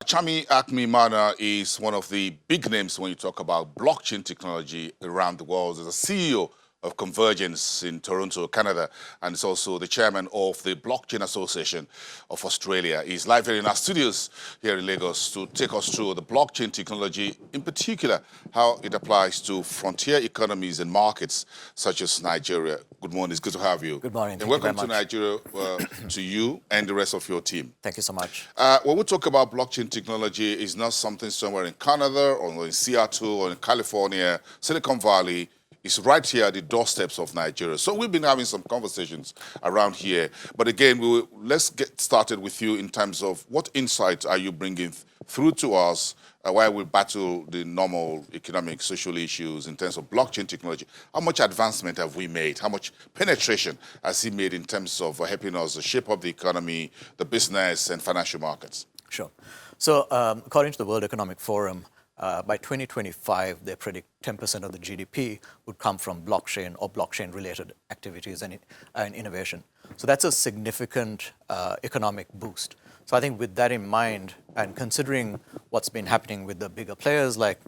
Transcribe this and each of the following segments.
Chami Akmimana is one of the big names when you talk about blockchain technology around the world. He's a CEO of Convergence in Toronto, Canada, and is also the chairman of the Blockchain Association of Australia. He's live here in our studios here in Lagos to take us through the blockchain technology, in particular, how it applies to frontier economies and markets such as Nigeria. Good morning. It's good to have you. Good morning. And welcome to Nigeria, to you and the rest of your team. Thank you so much. When we talk about blockchain technology, it's not something somewhere in Canada or in Seattle or in California, Silicon Valley. It's right here at the doorsteps of Nigeria. So we've been having some conversations around here. But again, let's get started with you in terms of what insights are you bringing through to us while we battle the normal economic, social issues in terms of blockchain technology. How much advancement have we made? How much penetration has he made in terms of helping us shape up the economy, the business, and financial markets? Sure. So according to the World Economic Forum, by 2025, they predict 10% of the GDP would come from blockchain or blockchain-related activities and innovation. So that's a significant economic boost. So I think with that in mind, and considering what's been happening with the bigger players like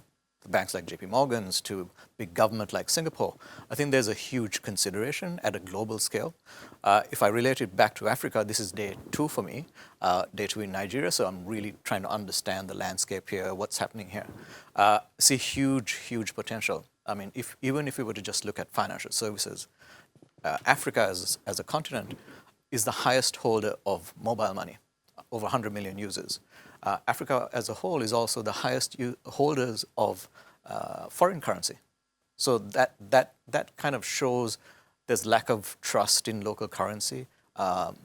the banks like JP Morgan's to big government like Singapore, I think there's a huge consideration at a global scale. If I relate it back to Africa, this is day 2 for me, day 2 in Nigeria, so I'm really trying to understand the landscape here, what's happening here. See huge potential. I mean, even if we were to just look at financial services, Africa as a continent is the highest holder of mobile money, over 100 million users. Africa as a whole is also the highest holders of foreign currency. So that kind of shows there's lack of trust in local currency,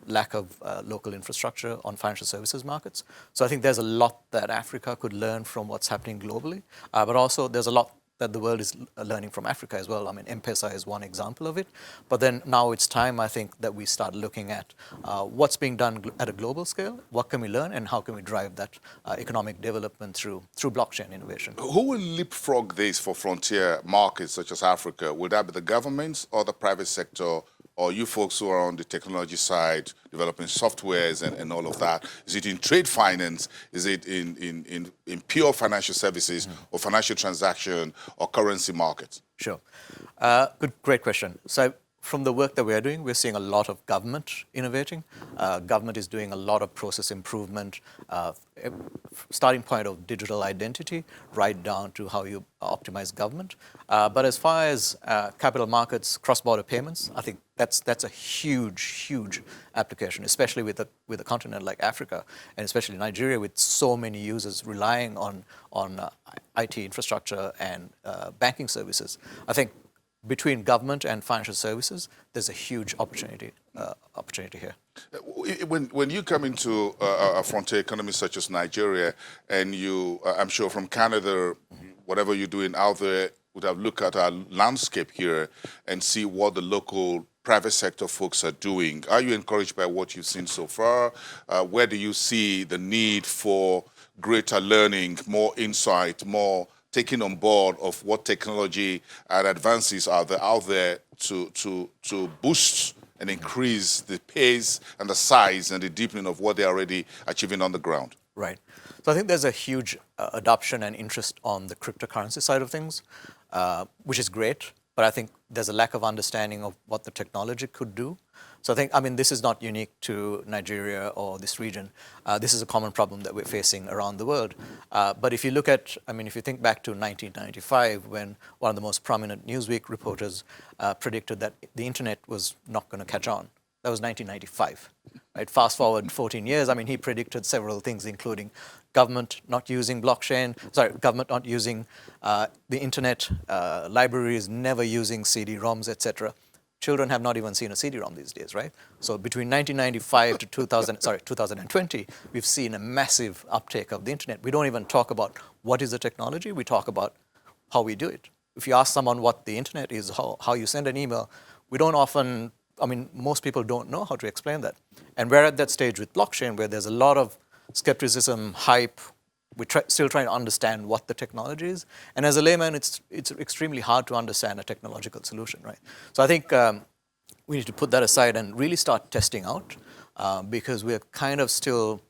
lack of local infrastructure on financial services markets. So I think there's a lot that Africa could learn from what's happening globally, but also there's a lot that the world is learning from Africa as well. I mean, M-Pesa is one example of it. But then now it's time, I think, that we start looking at what's being done at a global scale, what can we learn, and how can we drive that economic development through blockchain innovation. Who will leapfrog this for frontier markets such as Africa? Will that be the governments or the private sector, or you folks who are on the technology side, developing softwares and all of that? Is it in trade finance? Is it in pure financial services or financial transaction or currency markets? Sure. Great question. So from the work that we are doing, we're seeing a lot of government innovating. Government is doing a lot of process improvement, starting point of digital identity, right down to how you optimize government. But as far as capital markets, cross-border payments, I think that's a huge application, especially with a continent like Africa, and especially Nigeria, with so many users relying on IT infrastructure and banking services. I think between government and financial services, there's a huge opportunity here. When you come into a frontier economy such as Nigeria, and you, I'm sure from Canada, whatever you're doing out there, would have looked at our landscape here and see what the local private sector folks are doing. Are you encouraged by what you've seen so far? Where do you see the need for greater learning, more insight, more taking on board of what technology and advances are there out there to boost and increase the pace and the size and the deepening of what they're already achieving on the ground? Right. So I think there's a huge adoption and interest on the cryptocurrency side of things, which is great, but I think there's a lack of understanding of what the technology could do. So I think, I mean, this is not unique to Nigeria or this region. This is a common problem that we're facing around the world. But if you look at, I mean, if you think back to 1995, when one of the most prominent Newsweek reporters predicted that the internet was not going to catch on. That was 1995. Right? Fast forward 14 years, I mean, he predicted several things, including government not using government not using the internet, libraries never using CD-ROMs, etc. Children have not even seen a CD-ROM these days, right? So between 1995 to 2020, we've seen a massive uptake of the internet. We don't even talk about what is the technology, we talk about how we do it. If you ask someone what the internet is, how you send an email, we don't often, I mean, most people don't know how to explain that. And we're at that stage with blockchain where there's a lot of skepticism, hype. We're still trying to understand what the technology is. And as a layman, it's extremely hard to understand a technological solution, right? So I think we need to put that aside and really start testing out because we're kind of still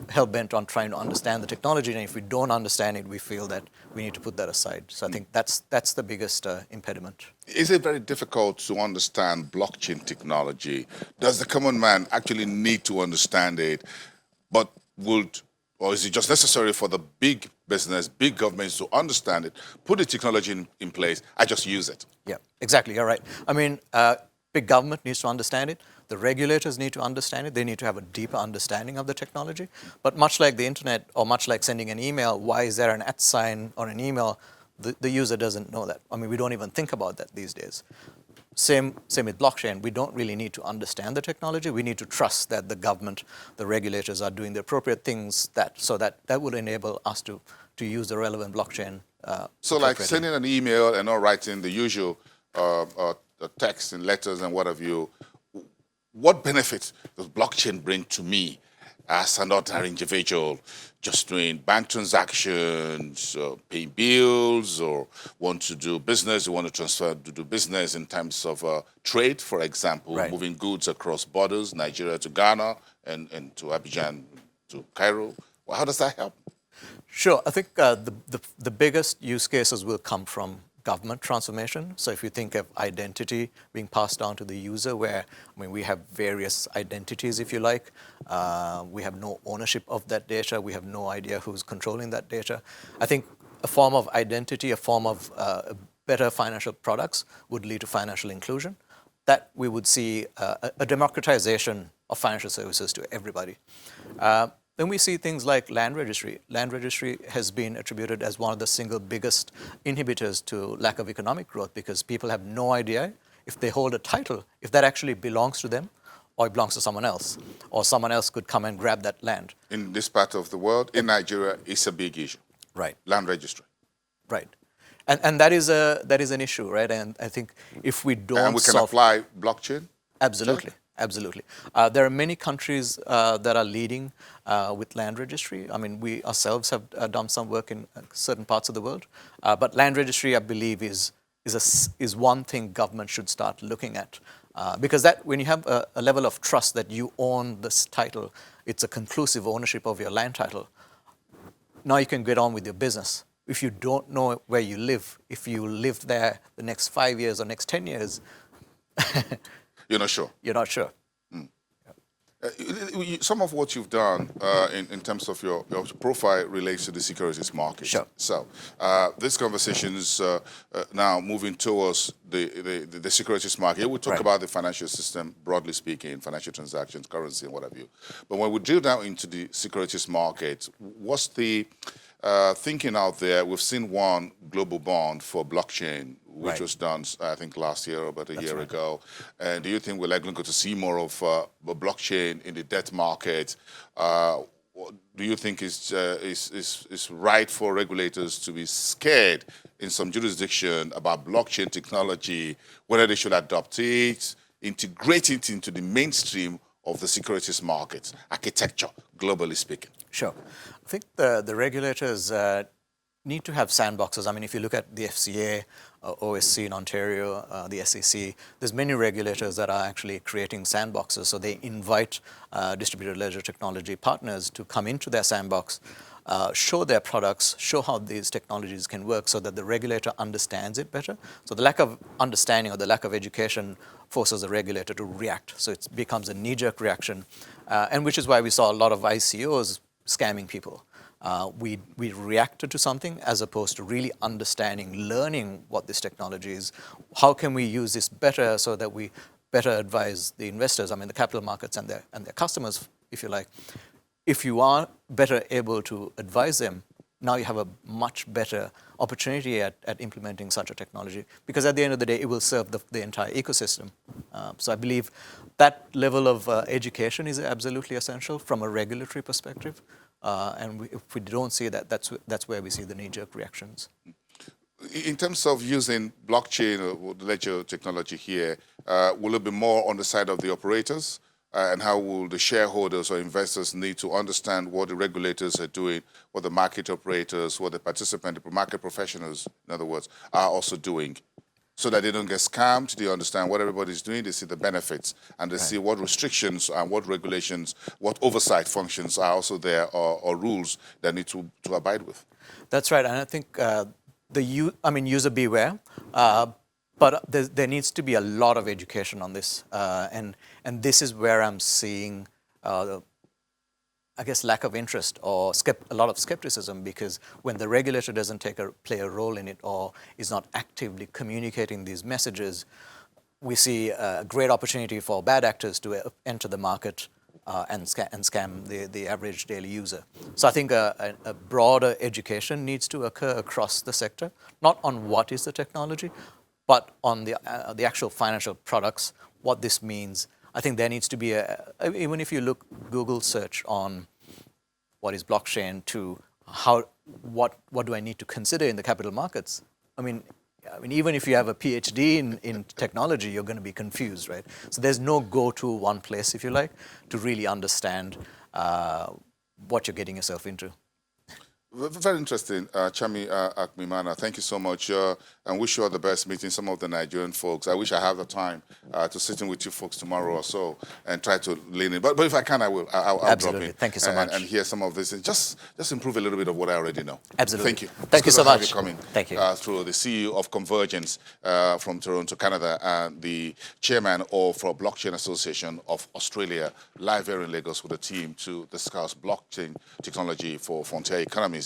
hell-bent on trying to understand the technology, and if we don't understand it, we feel that we need to put that aside. So I think that's the biggest impediment. Is it very difficult to understand blockchain technology? Does the common man actually need to understand it, but or is it just necessary for the big business, big governments to understand it, put the technology in place, I just use it? Yeah, exactly, you're right. I mean, big government needs to understand it. The regulators need to understand it. They need to have a deeper understanding of the technology. But much like the internet, or much like sending an email, why is there an @ sign on an email? The user doesn't know that. I mean, we don't even think about that these days. Same with blockchain. We don't really need to understand the technology. We need to trust that the government, the regulators are doing the appropriate things so that will enable us to use the relevant blockchain. So like sending an email and not writing the usual text and letters and what have you, what benefits does blockchain bring to me as an ordinary individual just doing bank transactions, paying bills, or want to do business, you want to transfer to do business in terms of trade, for example, Right. moving goods across borders, Nigeria to Ghana and to Abidjan to Cairo? Well, how does that help? Sure. I think the biggest use cases will come from government transformation. So if you think of identity being passed down to the user, where, I mean, we have various identities, if you like. We have no ownership of that data. We have no idea who's controlling that data. I think a form of identity, a form of better financial products would lead to financial inclusion. That we would see a democratization of financial services to everybody. Then we see things like land registry. Land registry has been attributed as one of the single biggest inhibitors to lack of economic growth, because people have no idea if they hold a title, if that actually belongs to them or it belongs to someone else, or someone else could come and grab that land. In this part of the world, in Nigeria, it's a big issue. Right. Land registry. Right. And that is an issue, right? And I think if we don't And we can apply blockchain? Absolutely. Absolutely. There are many countries that are leading with land registry. I mean, we ourselves have done some work in certain parts of the world. But land registry, I believe, is one thing government should start looking at. Because that, when you have a level of trust that you own this title, it's a conclusive ownership of your land title. Now you can get on with your business. If you don't know where you live, if you live there the next 5 years or next 10 years, you're not sure. You're not sure. Some of what you've done in terms of your profile relates to the securities market. Sure. So this conversation is now moving towards the securities market. We'll talk Right. about the financial system, broadly speaking, financial transactions, currency, and what have you. But when we drill down into the securities market, what's the thinking out there? We've seen one global bond for blockchain, which Right. was done, I think, last year or about a year right. ago. And do you think we're likely going to see more of blockchain in the debt market? Do you think it's right for regulators to be scared in some jurisdiction about blockchain technology, whether they should adopt it, integrate it into the mainstream of the securities market architecture, globally speaking? Sure. I think the regulators need to have sandboxes. I mean, if you look at the FCA, OSC in Ontario, the SEC, there's many regulators that are actually creating sandboxes. So they invite distributed ledger technology partners to come into their sandbox, show their products, show how these technologies can work so that the regulator understands it better. So the lack of understanding or the lack of education forces the regulator to react. So it becomes a knee-jerk reaction, and which is why we saw a lot of ICOs scamming people. We reacted to something as opposed to really understanding, learning what this technology is. How can we use this better so that we better advise the investors, I mean the capital markets and their customers, if you like. If you are better able to advise them, now you have a much better opportunity at implementing such a technology, because at the end of the day, it will serve the entire ecosystem. So I believe that level of education is absolutely essential from a regulatory perspective. And if we don't see that, that's where we see the knee-jerk reactions. In terms of using blockchain or ledger technology here, will it be more on the side of the operators? And how will the shareholders or investors need to understand what the regulators are doing, what the market operators, what the participant, the market professionals, in other words, are also doing? so that they don't get scammed. They understand what everybody's doing. They see the benefits, and they Right. see what restrictions and what regulations, what oversight functions are also there, or rules that need to abide with. That's right, and I think user beware, but there needs to be a lot of education on this, and this is where I'm seeing, I guess, lack of interest or a lot of skepticism, because when the regulator doesn't play a role in it or is not actively communicating these messages, we see a great opportunity for bad actors to enter the market and scam the average daily user. So I think a broader education needs to occur across the sector, not on what is the technology, but on the actual financial products, what this means. I think there needs to be even if you look Google search on what is blockchain to what do I need to consider in the capital markets. I mean, even if you have a PhD in technology, you're going to be confused, right? So there's no go-to one place, if you like, to really understand what you're getting yourself into. Very interesting, Chami Akmimana. Thank you so much, and wish you all the best meeting some of the Nigerian folks. I wish I had the time to sit in with you folks tomorrow or so and try to lean in. But if I can, I will. I'll Absolutely. drop in. Thank you so much. And hear some of this and just improve a little bit of what I already know. Absolutely. Thank you. Thank you so much. You coming. Thank you. Through the CEO of Convergence from Toronto, Canada, and the chairman of Blockchain Association of Australia, live here in Lagos with the team to discuss blockchain technology for frontier economies.